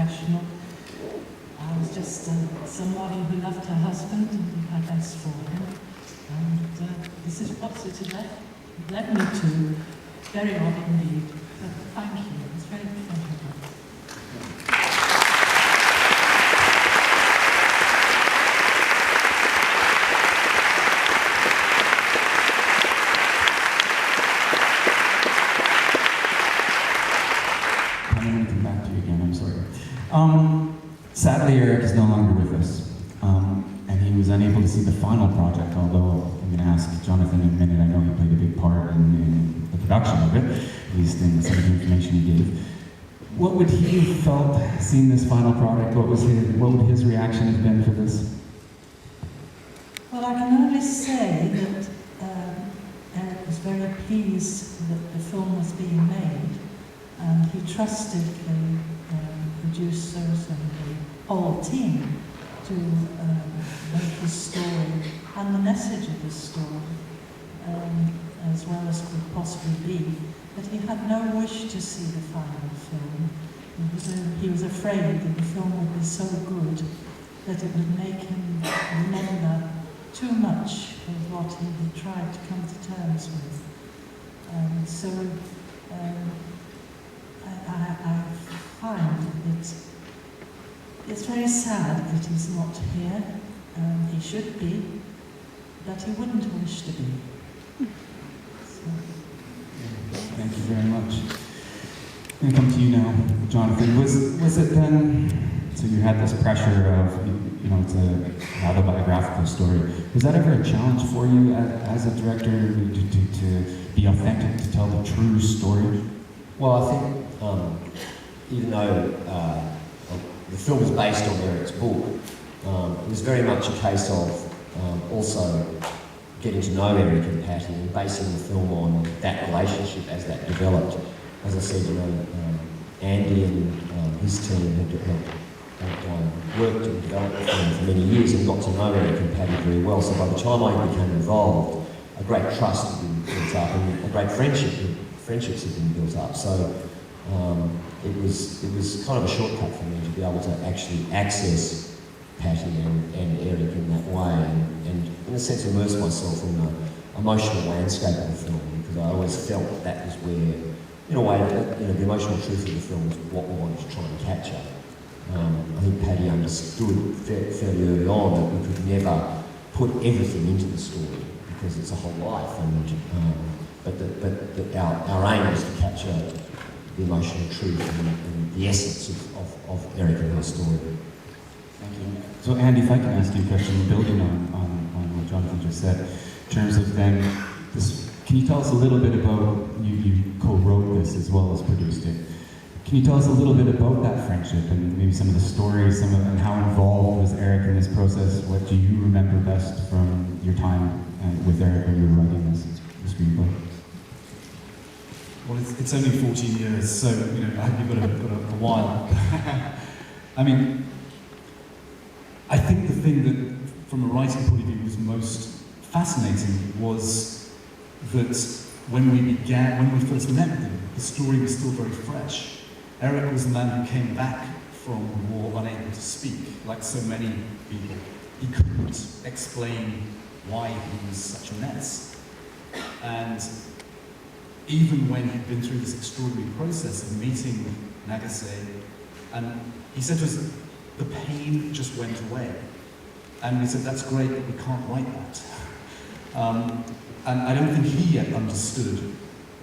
professional. I was just somebody who loved her husband and did her best for him. And this is what it led me to. It's very odd indeed. But thank you. It's very pleasurable. Sadly, Eric is no longer with us, and he was unable to see the final project, although I'm going to ask Johnathan in a minute. I know he played a big part in the production of it, at least in some of the information he gave. What would he have felt seeing this final product? What would his reaction have been for this? Well, I can only say that Eric was very pleased that the film was being made, and he trusted the producers and the whole team to make his story and the message of his story as well as could possibly be. But he had no wish to see the final film. He was afraid that the film would be so good that it would make him remember too much of what he had tried to come to terms with. I find that it's very sad that he's not here. He should be, but he wouldn't wish to be. So. Thank you very much. I'm going to come to you now, Johnathan. Was it then, so you had this pressure of, it's a autobiographical story. Was that ever a challenge for you as a director to be authentic, to tell the true story? Well, I think even though the film is based on Eric's book, it was very much a case of also getting to know Eric and Patti and basing the film on that relationship as that developed. As I said, Andy and his team had worked and developed the film for many years and got to know Eric and Patti very well. So by the time I became involved, a great trust had been built up and a great friendships had been built up. So it was kind of a shortcut for me to be able to actually access Patti and Eric in that way and in a sense immerse myself in the emotional landscape of the film, because I always felt that was where, in a way, the emotional truth of the film is what we wanted to try and capture. I think Patti understood fairly early on that we could never put everything into the story because it's a whole life, but our aim is to capture the emotional truth and the essence of Eric and her story. Thank you. So Andy, if I can ask you a question, building on what Johnathan just said, in terms of then, can you tell us a little bit about, you co-wrote this as well as produced it. Can you tell us a little bit about that friendship and maybe some of the stories, and how involved was Eric in this process? What do you remember best from your time with Eric when you were writing this screenplay? Well, it's only 14 years, so I hope you've got a while. I mean, I think the thing that, from a writing point of view, was most fascinating was that when we first met them, the story was still very fresh. Eric was the man who came back from the war unable to speak, like so many people. He couldn't explain why he was such a mess. And even when he'd been through this extraordinary process of meeting Nagase, and he said to us, the pain just went away. And we said, that's great, but we can't write that. And I don't think he yet understood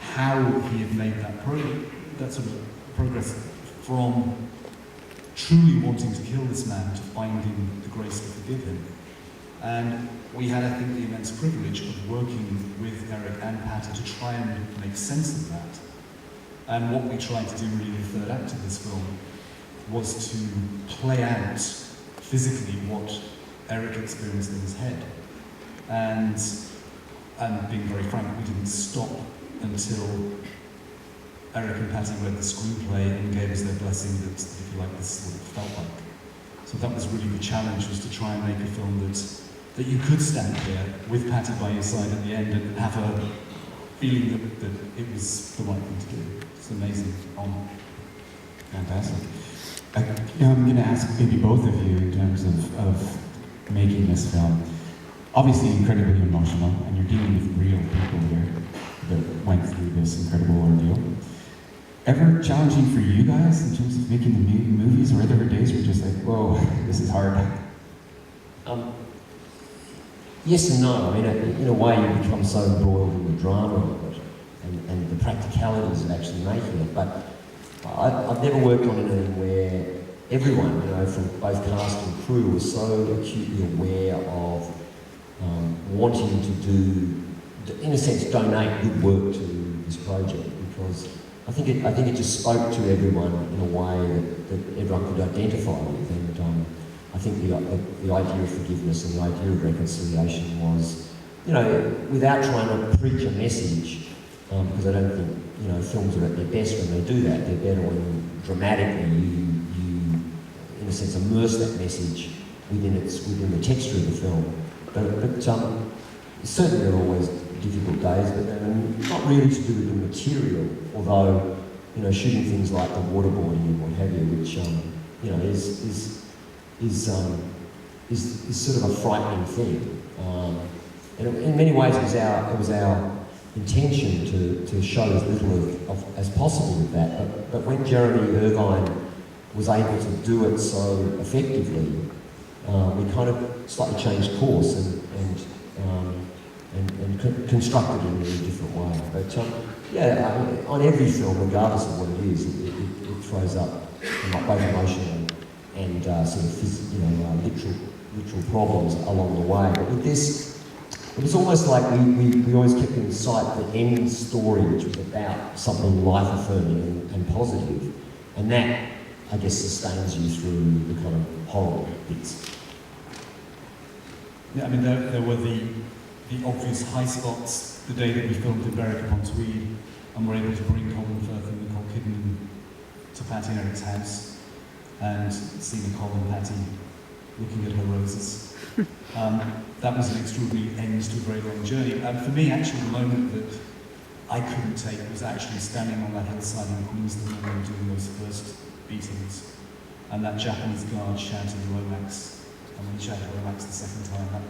how he had made that sort of progress from truly wanting to kill this man to finding the grace to forgive him. And we had, I think, the immense privilege of working with Eric and Patti to try and make sense of that. And what we tried to do really in the third act of this film was to play out physically what Eric experienced in his head. And being very frank, we didn't stop until Eric and Patti read the screenplay and gave us their blessing that, if you like, this is what it felt like. So that was really the challenge, was to try and make a film that you could stand there with Patti by your side at the end and have a feeling that it was the right thing to do. It's an amazing honour. Fantastic. I'm going to ask maybe both of you in terms of making this film. Obviously incredibly emotional, and you're dealing with real people here that went through this incredible ordeal. Ever challenging for you guys in terms of making the movies, or are there days where you're just like, whoa, this is hard? Yes and no. I mean, in a way, you become so embroiled in the drama of it and the practicalities of actually making it. But I've never worked on anything where everyone, from both cast and crew, was so acutely aware of wanting to do, in a sense, donate good work to this project, because I think it just spoke to everyone in a way that everyone could identify with. And I think the idea of forgiveness and the idea of reconciliation was, without trying to preach a message, because I don't think, films are at their best when they do that. They're better when dramatically you in a sense, immerse that message within the texture of the film. But certainly there are always difficult days, but not really to do with the material, although, shooting things like the waterboarding and what have you, which, is sort of a frightening thing. And in many ways it was our intention to show as little as possible with that. But when Jeremy Irvine was able to do it so effectively, we kind of slightly changed course and constructed it in a really different way. But on every film, regardless of what it is, it throws up both emotional and sort of literal problems along the way. But with this, it was almost like we always kept in sight the end story, which was about something life-affirming and positive, and that, I guess, sustains you through the kind of horrible bits. Yeah, I mean, there were the obvious high spots the day that we filmed in Berwick-upon-Tweed, and were able to bring Colin Firth and Nicole Kidman to Patti and Eric's house, and see Nicole and Patti looking at her roses. That was an extraordinary end to a very long journey. And for me, actually, the moment that I couldn't take was actually standing on that hillside in Queensland when we were doing those first beatings, and that Japanese guard shouting Lomax. And when he shouted Lomax the second time, that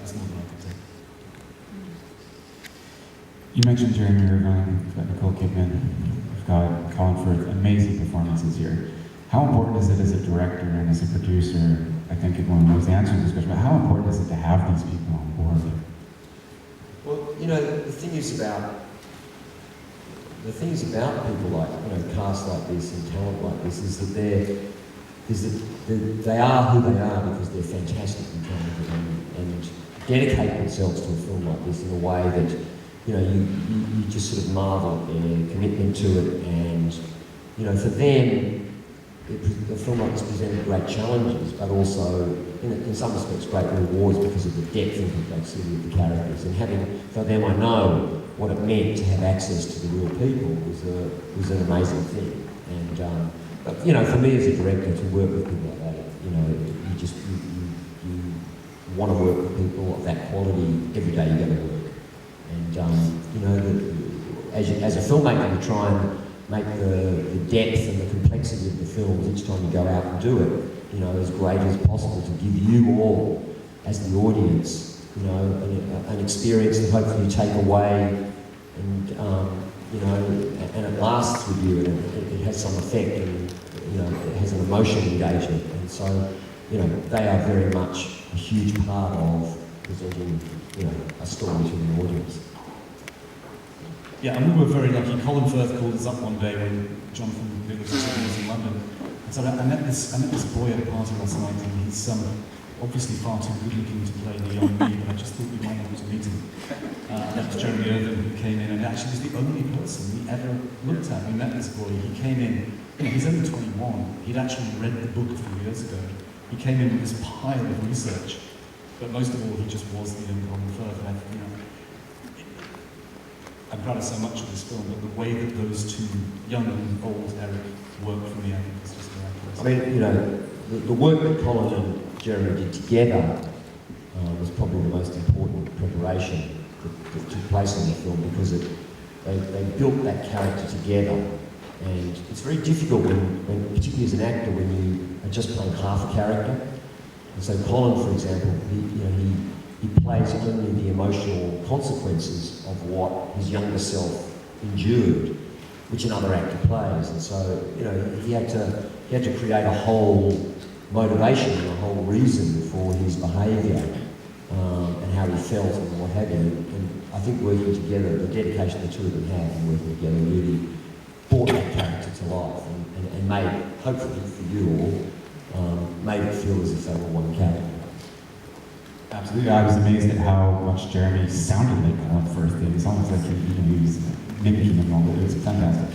was more than I could take. You mentioned Jeremy Irvine, you've got Nicole Kidman, you've got Colin Firth, amazing performances here. How important is it as a director and as a producer? I think everyone knows the answer to this question, but how important is it to have these people on board? Well, the thing is about people like, cast like this and talent like this is that they are who they are because they're fantastic and talented and dedicate themselves to a film like this in a way that, you just sort of marvel at their commitment to it. And, for them, the film like this presented great challenges, but also, in some respects, great rewards because of the depth and complexity of the characters. And for them, I know what it meant to have access to the real people was an amazing thing. And but for me as a director, to work with people like that, you want to work with people of that quality every day you go to work. And as a filmmaker, you try and make the depth and the complexity of the films each time you go out and do it, as great as possible to give you all, as the audience, an experience that hopefully you take away and it lasts with you and it has some effect and, it has an emotional engagement. And so, they are very much a huge part of presenting, a story to the audience. Yeah, and we were very lucky. Colin Firth called us up one day when Johnathan Teplitzky was in London. And so I met this boy at a party last night, and he's obviously far too good looking to play the young me, but I just thought we might want to meet him. That was Jeremy Irvine who came in, and actually was the only person we ever looked at. We met this boy. He came in, he's only 21. He'd actually read the book a few years ago. He came in with this pile of research, but most of all, he just was the young Colin Firth. And I'm proud of so much of this film, but the way that those two, young and old Eric, worked for me, I think is just miraculous. I mean, the work that Colin and Jeremy did together was probably the most important preparation that took place in the film, because they built that character together. And it's very difficult when particularly as an actor, when you are just playing half a character. And so Colin, for example, he plays only the emotional consequences of what his younger self endured, which another actor plays. And so, he had to create a whole motivation and a whole reason for his behaviour, and how he felt and what have you. And I think working together, the dedication the two of them had and working together really brought that character to life and made, hopefully for you all, made it feel as if they were one character. Absolutely, I was amazed at how much Jeremy sounded like Colin first. It sounds like he was mimicking him all. It was fantastic.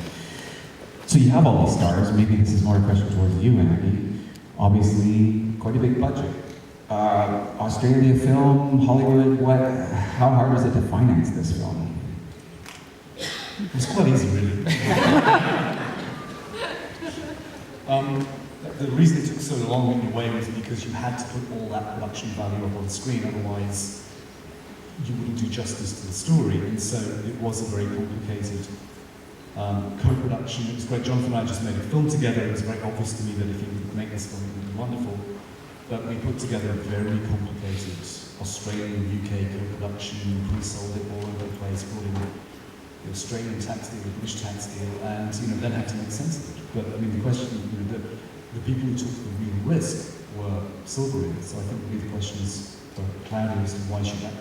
So you have all these stars. Maybe this is more a question towards you, Andy. Obviously, quite a big budget. Australia film, Hollywood. How hard is it to finance this film? It's quite easy, really. The reason it took so long in a way was because you had to put all that production value up on screen, otherwise you wouldn't do justice to the story, and so it was a very complicated co-production. It was great. Johnathan and I just made a film together. It was very obvious to me that if he would make this film, it would be wonderful. But we put together a very complicated Australian, UK co-production, pre-sold it all over the place, brought in the Australian tax deal, the British tax deal, and then had to make sense of it. But I mean, the question, the people who took the real risk were Silver. So I think the question is for clarity as to why should that